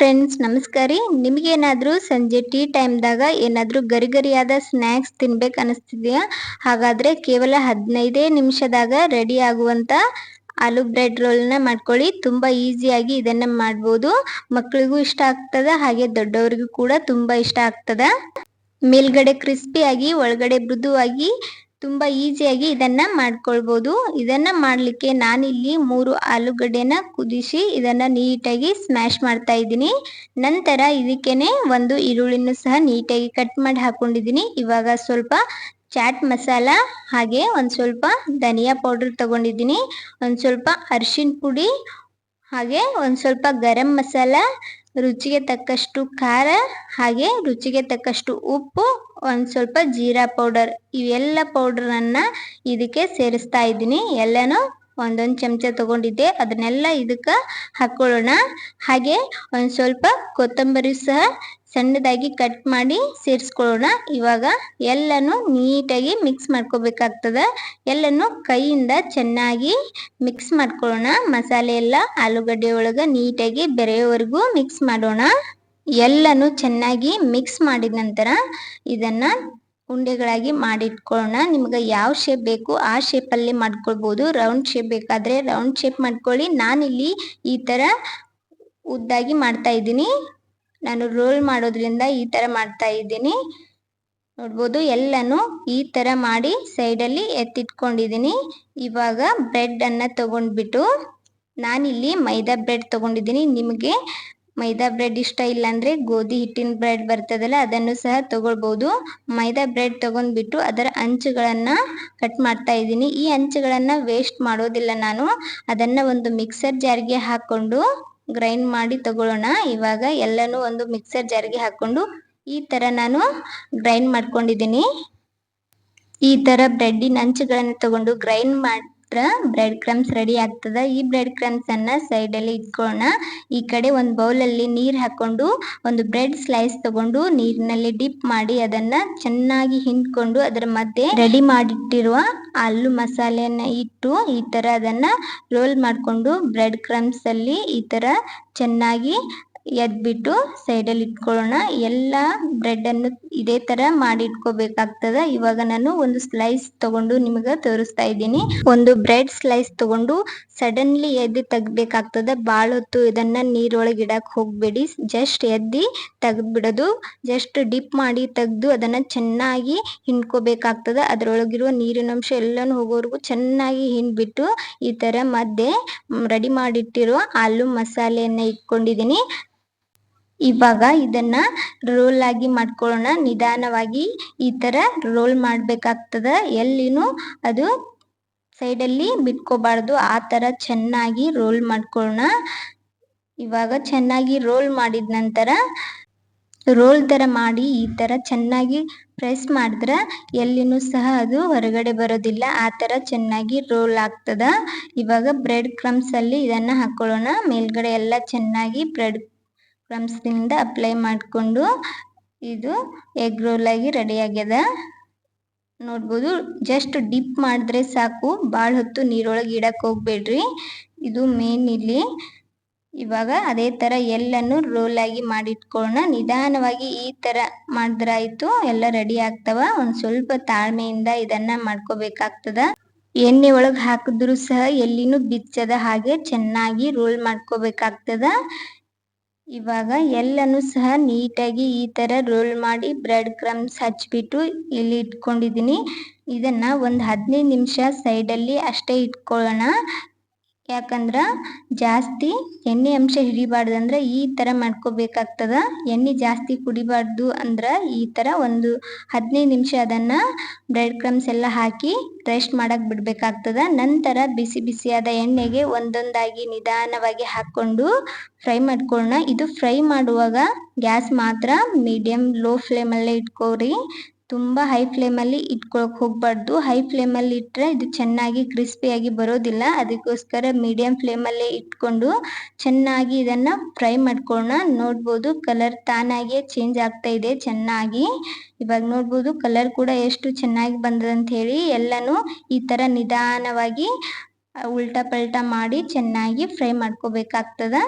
Friends, ನಮಸ್ಕಾರ ರೀ. ನಿಮಗೇನಾದರೂ ಸಂಜೆ ಟೀ ಟೈಮ್ದಾಗ ಏನಾದರೂ ಗರಿಗರಿಯಾದ ಸ್ನ್ಯಾಕ್ಸ್ ತಿನ್ಬೇಕು ಅನಿಸ್ತಿದೆಯಾ? ಹಾಗಾದರೆ ಕೇವಲ 15 ನಿಮಿಷದಾಗ ರೆಡಿ ಆಗುವಂಥ ಆಲೂ ಬ್ರೆಡ್ ರೋಲ್ನ ಮಾಡ್ಕೊಳ್ಳಿ. ತುಂಬ ಈಸಿಯಾಗಿ ಇದನ್ನು ಮಾಡ್ಬೋದು. ಮಕ್ಕಳಿಗೂ ಇಷ್ಟ ಆಗ್ತದೆ, ಹಾಗೆ ದೊಡ್ಡವರಿಗೂ ಕೂಡ ತುಂಬ ಇಷ್ಟ ಆಗ್ತದೆ. ಮೇಲ್ಗಡೆ ಕ್ರಿಸ್ಪಿಯಾಗಿ ಒಳಗಡೆ ಮೃದುವಾಗಿ ತುಂಬ ಈಸಿಯಾಗಿ ಇದನ್ನ ಮಾಡ್ಕೊಳ್ಬೋದು. ಇದನ್ನ ಮಾಡಲಿಕ್ಕೆ ನಾನಿಲ್ಲಿ 3 ಆಲೂಗಡ್ಡೆನ ಕುದಿಸಿ ಇದನ್ನ ನೀಟಾಗಿ ಸ್ಮ್ಯಾಶ್ ಮಾಡ್ತಾ ಇದ್ದೀನಿ. ನಂತರ ಇದಕ್ಕೇನೆ ಒಂದು ಈರುಳ್ಳಿನೂ ಸಹ ನೀಟಾಗಿ ಕಟ್ ಮಾಡಿ ಹಾಕೊಂಡಿದ್ದೀನಿ. ಇವಾಗ ಸ್ವಲ್ಪ ಚಾಟ್ ಮಸಾಲ, ಹಾಗೆ ಒಂದು ಸ್ವಲ್ಪ ಧನಿಯಾ ಪೌಡರ್ ತಗೊಂಡಿದ್ದೀನಿ, ಒಂದು ಸ್ವಲ್ಪ ಅರಿಶಿನ ಪುಡಿ, ಹಾಗೆ ಒಂದು ಸ್ವಲ್ಪ ಗರಂ ಮಸಾಲ, ರುಚಿಗೆ ತಕ್ಕಷ್ಟು ಖಾರ, ಹಾಗೆ ರುಚಿಗೆ ತಕ್ಕಷ್ಟು ಉಪ್ಪು, ಒಂದು ಸ್ವಲ್ಪ ಜೀರಾ ಪೌಡರ್, ಇವೆಲ್ಲ ಪೌಡರನ್ನ ಇದಕ್ಕೆ ಸೇರಿಸ್ತಾ ಇದ್ದೀನಿ. ಎಲ್ಲನೂ ಒಂದೊಂದು ಚಮಚ ತಗೊಂಡಿದ್ದೆ, ಅದನ್ನೆಲ್ಲ ಇದಕ್ಕೆ ಹಾಕೊಳ್ಳೋಣ. ಹಾಗೆ ಒಂದು ಸ್ವಲ್ಪ ಕೊತ್ತಂಬರಿ ಸಹ ಸಣ್ಣದಾಗಿ ಕಟ್ ಮಾಡಿ ಸೇರಿಸ್ಕೊಳ್ಳೋಣ. ಇವಾಗ ಎಲ್ಲನೂ ನೀಟಾಗಿ ಮಿಕ್ಸ್ ಮಾಡ್ಕೋಬೇಕಾಗ್ತದೆ. ಎಲ್ಲನೂ ಕೈಯಿಂದ ಚೆನ್ನಾಗಿ ಮಿಕ್ಸ್ ಮಾಡ್ಕೊಳ್ಳೋಣ. ಮಸಾಲೆ ಎಲ್ಲ ಆಲೂಗಡ್ಡೆ ಒಳಗೆ ನೀಟಾಗಿ ಬೆರೆಯೋವರೆಗೂ ಮಿಕ್ಸ್ ಮಾಡೋಣ. ಎಲ್ಲನೂ ಚೆನ್ನಾಗಿ ಮಿಕ್ಸ್ ಮಾಡಿದ ನಂತರ ಇದನ್ನ ಉಂಡೆಗಳಾಗಿ ಮಾಡಿಟ್ಕೊಳ್ಳೋಣ. ನಿಮ್ಗೆ ಯಾವ ಶೇಪ್ ಬೇಕು ಆ ಶೇಪಲ್ಲಿ ಮಾಡ್ಕೊಳ್ಬೋದು. ರೌಂಡ್ ಶೇಪ್ ಬೇಕಾದರೆ ರೌಂಡ್ ಶೇಪ್ ಮಾಡ್ಕೊಳ್ಳಿ. ನಾನಿಲ್ಲಿ ಈ ಥರ ಉದ್ದಾಗಿ ಮಾಡ್ತಾ ಇದ್ದೀನಿ. ನಾನು ರೋಲ್ ಮಾಡೋದ್ರಿಂದ ಈ ಥರ ಮಾಡ್ತಾ ಇದ್ದೀನಿ. ನೋಡ್ಬೋದು, ಎಲ್ಲನೂ ಈ ಥರ ಮಾಡಿ ಸೈಡಲ್ಲಿ ಎತ್ತಿಟ್ಕೊಂಡಿದ್ದೀನಿ. ಇವಾಗ ಬ್ರೆಡ್ಡನ್ನು ತಗೊಂಡ್ಬಿಟ್ಟು ನಾನಿಲ್ಲಿ ಮೈದಾ ಬ್ರೆಡ್ ತಗೊಂಡಿದ್ದೀನಿ. ನಿಮಗೆ ಮೈದಾ ಬ್ರೆಡ್ ಇಷ್ಟ ಇಲ್ಲ ಅಂದರೆ ಗೋಧಿ ಹಿಟ್ಟಿನ ಬ್ರೆಡ್ ಬರ್ತದಲ್ಲ, ಅದನ್ನು ಸಹ ತಗೊಳ್ಬೋದು. ಮೈದಾ ಬ್ರೆಡ್ ತಗೊಂಡ್ಬಿಟ್ಟು ಅದರ ಅಂಚುಗಳನ್ನು ಕಟ್ ಮಾಡ್ತಾ ಇದ್ದೀನಿ. ಈ ಅಂಚುಗಳನ್ನು ವೇಸ್ಟ್ ಮಾಡೋದಿಲ್ಲ ನಾನು. ಅದನ್ನು ಒಂದು ಮಿಕ್ಸರ್ ಜಾರ್ಗೆ ಹಾಕ್ಕೊಂಡು ಗ್ರೈಂಡ್ ಮಾಡಿ ತಗೊಳ್ಳೋಣ. ಇವಾಗ ಎಲ್ಲನೂ ಒಂದು ಮಿಕ್ಸರ್ ಜಾರ್ಗೆ ಹಾಕ್ಕೊಂಡು ಈ ಥರ ನಾನು ಗ್ರೈಂಡ್ ಮಾಡ್ಕೊಂಡಿದ್ದೀನಿ. ಈ ಥರ ಬ್ರೆಡ್ಡಿನ ಅಂಚುಗಳನ್ನು ತಗೊಂಡು ಗ್ರೈಂಡ್ ಮಾಡಿದ್ರೆ ಬ್ರೆಡ್ ಕ್ರಮ್ಸ್ ರೆಡಿ ಆಗ್ತದೆ. ಈ ಬ್ರೆಡ್ ಕ್ರಮ್ಸನ್ನು ಸೈಡಲ್ಲಿ ಇಟ್ಕೊಳ್ಳೋಣ. ಈ ಕಡೆ ಒಂದು ಬೌಲಲ್ಲಿ ನೀರು ಹಾಕ್ಕೊಂಡು ಒಂದು ಬ್ರೆಡ್ ಸ್ಲೈಸ್ ತಗೊಂಡು ನೀರಿನಲ್ಲಿ ಡಿಪ್ ಮಾಡಿ ಅದನ್ನು ಚೆನ್ನಾಗಿ ಹಿಂಡ್ಕೊಂಡು ಅದರ ಮಧ್ಯೆ ರೆಡಿ ಮಾಡಿಟ್ಟಿರುವ ಆಲೂ ಮಸಾಲೆಯನ್ನು ಇಟ್ಟು ಈ ಥರ ಅದನ್ನು ರೋಲ್ ಮಾಡಿಕೊಂಡು ಬ್ರೆಡ್ ಕ್ರಮ್ಸಲ್ಲಿ ಈ ಥರ ಚೆನ್ನಾಗಿ ಎದ್ಬಿಟ್ಟು ಸೈಡಲ್ಲಿ ಇಟ್ಕೊಳ್ಳೋಣ. ಎಲ್ಲ ಬ್ರೆಡ್ಡನ್ನು ಇದೇ ಥರ ಮಾಡಿ ಇಟ್ಕೋಬೇಕಾಗ್ತದೆ. ಇವಾಗ ನಾನು ಒಂದು ಸ್ಲೈಸ್ ತಗೊಂಡು ನಿಮಗೆ ತೋರಿಸ್ತಾ ಇದ್ದೀನಿ. ಒಂದು ಬ್ರೆಡ್ ಸ್ಲೈಸ್ ತಗೊಂಡು ಸಡನ್ಲಿ ಎದ್ದು ತೆಗ್ಬೇಕಾಗ್ತದೆ. ಭಾಳ ಹೊತ್ತು ಇದನ್ನು ನೀರೊಳಗೆ ಇಡಕ್ಕೆ ಹೋಗಬೇಡಿ. ಜಸ್ಟ್ ಎದ್ದು ತೆಗೆದ್ಬಿಡೋದು. ಜಸ್ಟ್ ಡಿಪ್ ಮಾಡಿ ತೆಗೆದು ಅದನ್ನು ಚೆನ್ನಾಗಿ ಹಿಂಡ್ಕೋಬೇಕಾಗ್ತದೆ. ಅದರೊಳಗಿರುವ ನೀರಿನಂಶ ಎಲ್ಲನೂ ಹೋಗೋವರೆಗೂ ಚೆನ್ನಾಗಿ ಹಿಂಡ್ಬಿಟ್ಟು ಈ ಥರ ಮಧ್ಯೆ ರೆಡಿ ಮಾಡಿಟ್ಟಿರೋ ಆಲೂ ಮಸಾಲೆಯನ್ನು ಇಟ್ಕೊಂಡಿದ್ದೀನಿ. ಇವಾಗ ಇದನ್ನ ರೋಲ್ ಆಗಿ ಮಾಡ್ಕೊಳ್ಳೋಣ. ನಿಧಾನವಾಗಿ ಈ ಥರ ರೋಲ್ ಮಾಡಬೇಕಾಗ್ತದೆ. ಎಲ್ಲಿನೂ ಅದು ಸೈಡಲ್ಲಿ ಬಿಟ್ಕೋಬಾರ್ದು. ಆ ಥರ ಚೆನ್ನಾಗಿ ರೋಲ್ ಮಾಡ್ಕೊಳ್ಳೋಣ. ಇವಾಗ ಚೆನ್ನಾಗಿ ರೋಲ್ ಮಾಡಿದ ನಂತರ ರೋಲ್ ಥರ ಮಾಡಿ ಈ ಥರ ಚೆನ್ನಾಗಿ ಪ್ರೆಸ್ ಮಾಡಿದ್ರೆ ಎಲ್ಲಿನೂ ಸಹ ಅದು ಹೊರಗಡೆ ಬರೋದಿಲ್ಲ. ಆ ಥರ ಚೆನ್ನಾಗಿ ರೋಲ್ ಆಗ್ತದೆ. ಇವಾಗ ಬ್ರೆಡ್ ಕ್ರಮ್ಸಲ್ಲಿ ಇದನ್ನು ಹಾಕ್ಕೊಳ್ಳೋಣ. ಮೇಲ್ಗಡೆ ಎಲ್ಲ ಚೆನ್ನಾಗಿ ಬ್ರೆಡ್ ಕ್ರಮ್ಸ್ನಿಂದ ಅಪ್ಲೈ ಮಾಡಿಕೊಂಡು ಇದು ಎಗ್ ರೋಲ್ ಆಗಿ ರೆಡಿ ಆಗ್ಯದ. ನೋಡ್ಬೋದು, ಜಸ್ಟ್ ಡಿಪ್ ಮಾಡಿದ್ರೆ ಸಾಕು. ಭಾಳ ಹೊತ್ತು ನೀರೊಳಗೆ ಇಡಕ್ಕೆ ಹೋಗ್ಬೇಡ್ರಿ. ಇದು ಮೇನ್ ಇಲ್ಲಿ. ಇವಾಗ ಅದೇ ಥರ ಎಲ್ಲನೂ ರೋಲ್ ಆಗಿ ಮಾಡಿಟ್ಕೊಳ್ಳೋಣ. ನಿಧಾನವಾಗಿ ಈ ಥರ ಮಾಡಿದ್ರೆ ಆಯಿತು, ಎಲ್ಲ ರೆಡಿ ಆಗ್ತವ. ಒಂದು ಸ್ವಲ್ಪ ತಾಳ್ಮೆಯಿಂದ ಇದನ್ನು ಮಾಡ್ಕೋಬೇಕಾಗ್ತದ. ಎಣ್ಣೆ ಒಳಗೆ ಹಾಕಿದ್ರು ಸಹ ಎಲ್ಲಿನೂ ಬಿಚ್ಚದ ಹಾಗೆ ಚೆನ್ನಾಗಿ ರೋಲ್ ಮಾಡ್ಕೋಬೇಕಾಗ್ತದ. ಇವಾಗ ಎಲ್ಲನೂ ಸಹ ನೀಟಾಗಿ ಈ ಥರ ರೋಲ್ ಮಾಡಿ ಬ್ರೆಡ್ ಕ್ರಮ್ಸ್ ಹಚ್ಬಿಟ್ಟು ಇಲ್ಲಿ ಇಟ್ಕೊಂಡಿದ್ದೀನಿ. ಇದನ್ನು ಒಂದು 15 ನಿಮಿಷ ಸೈಡಲ್ಲಿ ಅಷ್ಟೇ ಇಟ್ಕೊಳ್ಳೋಣ. ಯಾಕಂದ್ರೆ ಜಾಸ್ತಿ ಎಣ್ಣೆ ಅಂಶ ಹಿಡಿಬಾರ್ದಂದ್ರೆ ಈ ಥರ ಮಾಡ್ಕೋಬೇಕಾಗ್ತದೆ. ಎಣ್ಣೆ ಜಾಸ್ತಿ ಕುಡಿಬಾರ್ದು ಅಂದ್ರೆ ಈ ಥರ ಒಂದು 15 ನಿಮಿಷ ಅದನ್ನು ಬ್ರೆಡ್ ಕ್ರಮ್ಸ್ ಎಲ್ಲ ಹಾಕಿ ರೆಸ್ಟ್ ಮಾಡಕ್ಕೆ ಬಿಡಬೇಕಾಗ್ತದೆ. ನಂತರ ಬಿಸಿ ಬಿಸಿಯಾದ ಎಣ್ಣೆಗೆ ಒಂದೊಂದಾಗಿ ನಿಧಾನವಾಗಿ ಹಾಕ್ಕೊಂಡು ಫ್ರೈ ಮಾಡ್ಕೊಳ್ಳೋಣ. ಇದು ಫ್ರೈ ಮಾಡುವಾಗ ಗ್ಯಾಸ್ ಮಾತ್ರ ಮೀಡಿಯಮ್ ಲೋ ಫ್ಲೇಮಲ್ಲೇ ಇಟ್ಕೋರಿ. ತುಂಬ ಹೈ ಫ್ಲೇಮಲ್ಲಿ ಇಟ್ಕೊಳಕ್ಕೆ ಹೋಗಬಾರ್ದು. ಹೈ ಫ್ಲೇಮಲ್ಲಿ ಇಟ್ಟರೆ ಇದು ಚೆನ್ನಾಗಿ ಕ್ರಿಸ್ಪಿಯಾಗಿ ಬರೋದಿಲ್ಲ. ಅದಕ್ಕೋಸ್ಕರ ಮೀಡಿಯಮ್ ಫ್ಲೇಮಲ್ಲೇ ಇಟ್ಕೊಂಡು ಚೆನ್ನಾಗಿ ಇದನ್ನು ಫ್ರೈ ಮಾಡ್ಕೊಳ್ಳೋಣ. ನೋಡ್ಬೋದು, ಕಲರ್ ತಾನಾಗಿಯೇ ಚೇಂಜ್ ಆಗ್ತಾ ಇದೆ ಚೆನ್ನಾಗಿ. ಇವಾಗ ನೋಡ್ಬೋದು ಕಲರ್ ಕೂಡ ಎಷ್ಟು ಚೆನ್ನಾಗಿ ಬಂದದಂತ ಹೇಳಿ. ಎಲ್ಲನೂ ಈ ಥರ ನಿಧಾನವಾಗಿ ಉಲ್ಟಾ ಪಲ್ಟಾ ಮಾಡಿ ಚೆನ್ನಾಗಿ ಫ್ರೈ ಮಾಡ್ಕೋಬೇಕಾಗ್ತದೆ.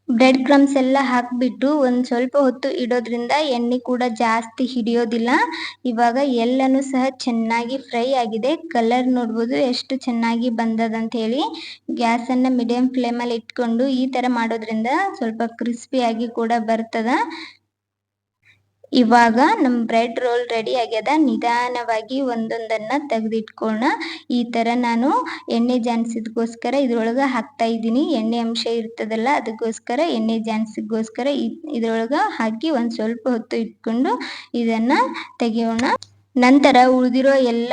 ಬ್ರೆಡ್ ಕ್ರಮ್ಸ್ ಎಲ್ಲ ಹಾಕ್ಬಿಟ್ಟು ಒಂದು ಸ್ವಲ್ಪ ಹೊತ್ತು ಇಡೋದ್ರಿಂದ ಎಣ್ಣೆ ಕೂಡ ಜಾಸ್ತಿ ಹಿಡಿಯೋದಿಲ್ಲ. ಇವಾಗ ಎಲ್ಲನೂ ಸಹ ಚೆನ್ನಾಗಿ ಫ್ರೈ ಆಗಿದೆ. ಕಲರ್ ನೋಡ್ಬೋದು ಎಷ್ಟು ಚೆನ್ನಾಗಿ ಬಂದದಂತ ಹೇಳಿ. ಗ್ಯಾಸನ್ನು ಮೀಡಿಯಂ ಫ್ಲೇಮಲ್ಲಿ ಇಟ್ಕೊಂಡು ಈ ಥರ ಮಾಡೋದ್ರಿಂದ ಸ್ವಲ್ಪ ಕ್ರಿಸ್ಪಿಯಾಗಿ ಕೂಡ ಬರ್ತದ. ಇವಾಗ ನಮ್ಮ ಬ್ರೆಡ್ ರೋಲ್ ರೆಡಿ ಆಗ್ಯದ. ನಿಧಾನವಾಗಿ ಒಂದೊಂದನ್ನ ತೆಗೆದಿಟ್ಕೊಳ್ಳೋಣ. ಈ ಥರ ನಾನು ಎಣ್ಣೆ ಜಾನ್ಸಿದ್ಗೋಸ್ಕರ ಇದ್ರೊಳಗೆ ಹಾಕ್ತಾ ಇದ್ದೀನಿ. ಎಣ್ಣೆ ಅಂಶ ಇರ್ತದಲ್ಲ ಅದಕ್ಕೋಸ್ಕರ ಎಣ್ಣೆ ಜಾನ್ಸಿಗೋಸ್ಕರ ಇದ್ರೊಳಗೆ ಹಾಕಿ ಒಂದು ಸ್ವಲ್ಪ ಹೊತ್ತು ಇಟ್ಕೊಂಡು ಇದನ್ನ ತೆಗೆಯೋಣ. ನಂತರ ಉಳಿದಿರೋ ಎಲ್ಲ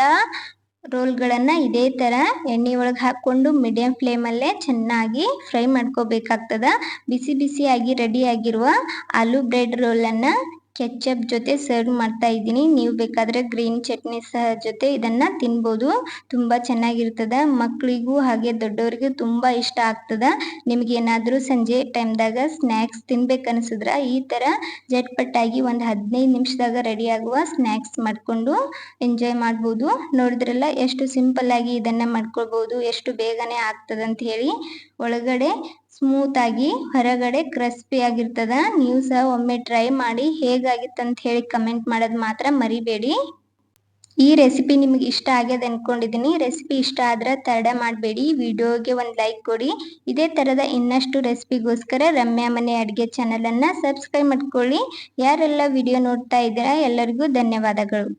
ರೋಲ್ಗಳನ್ನು ಇದೇ ಥರ ಎಣ್ಣೆ ಒಳಗೆ ಹಾಕ್ಕೊಂಡು ಮೀಡಿಯಂ ಫ್ಲೇಮಲ್ಲೇ ಚೆನ್ನಾಗಿ ಫ್ರೈ ಮಾಡ್ಕೋಬೇಕಾಗ್ತದ. ಬಿಸಿ ಬಿಸಿಯಾಗಿ ರೆಡಿಯಾಗಿರುವ ಆಲೂ ಬ್ರೆಡ್ ರೋಲನ್ನು ಕೆಚಪ್ ಜೊತೆ ಸರ್ವ್ ಮಾಡ್ತಾ ಇದ್ದೀನಿ. ನೀವು ಬೇಕಾದರೆ ಗ್ರೀನ್ ಚಟ್ನಿ ಸಹ ಜೊತೆ ಇದನ್ನು ತಿನ್ಬೋದು. ತುಂಬ ಚೆನ್ನಾಗಿರ್ತದ. ಮಕ್ಕಳಿಗೂ ಹಾಗೆ ದೊಡ್ಡವರಿಗೂ ತುಂಬ ಇಷ್ಟ ಆಗ್ತದ. ನಿಮಗೇನಾದರೂ ಸಂಜೆ ಟೈಮ್ದಾಗ ಸ್ನ್ಯಾಕ್ಸ್ ತಿನ್ಬೇಕನ್ಸಿದ್ರೆ ಈ ಥರ ಜಟ್ಪಟ್ಟಾಗಿ ಒಂದು 15 ನಿಮಿಷದಾಗ ರೆಡಿಯಾಗುವ ಸ್ನ್ಯಾಕ್ಸ್ ಮಾಡಿಕೊಂಡು ಎಂಜಾಯ್ ಮಾಡ್ಬೋದು. ನೋಡಿದ್ರಲ್ಲ ಎಷ್ಟು ಸಿಂಪಲ್ಲಾಗಿ ಇದನ್ನು ಮಾಡ್ಕೊಳ್ಬೋದು, ಎಷ್ಟು ಬೇಗನೆ ಆಗ್ತದಂತ ಹೇಳಿ. ಒಳಗಡೆ ಸ್ಮೂತಾಗಿ ಹೊರಗಡೆ ಕ್ರಿಸ್ಪಿ ಆಗಿರ್ತದ. ನೀವು ಸಹ ಒಮ್ಮೆ ಟ್ರೈ ಮಾಡಿ ಹೇಗಾಗಿತ್ತಂತ ಹೇಳಿ ಕಮೆಂಟ್ ಮಾಡೋದು ಮಾತ್ರ ಮರಿಬೇಡಿ. ಈ ರೆಸಿಪಿ ನಿಮಗೆ ಇಷ್ಟ ಆಗ್ಯದ ಅನ್ಕೊಂಡಿದ್ದೀನಿ. ರೆಸಿಪಿ ಇಷ್ಟ ಆದ್ರೆ ತಡ ಮಾಡಬೇಡಿ, ವಿಡಿಯೋಗೆ ಒಂದು ಲೈಕ್ ಕೊಡಿ. ಇದೇ ಥರದ ಇನ್ನಷ್ಟು ರೆಸಿಪಿಗೋಸ್ಕರ ರಮ್ಯಾ ಮನೆ ಅಡುಗೆ ಚಾನಲನ್ನು ಸಬ್ಸ್ಕ್ರೈಬ್ ಮಾಡ್ಕೊಳ್ಳಿ. ಯಾರೆಲ್ಲ ವಿಡಿಯೋ ನೋಡ್ತಾ ಇದ್ದೀರಾ ಎಲ್ಲರಿಗೂ ಧನ್ಯವಾದಗಳು.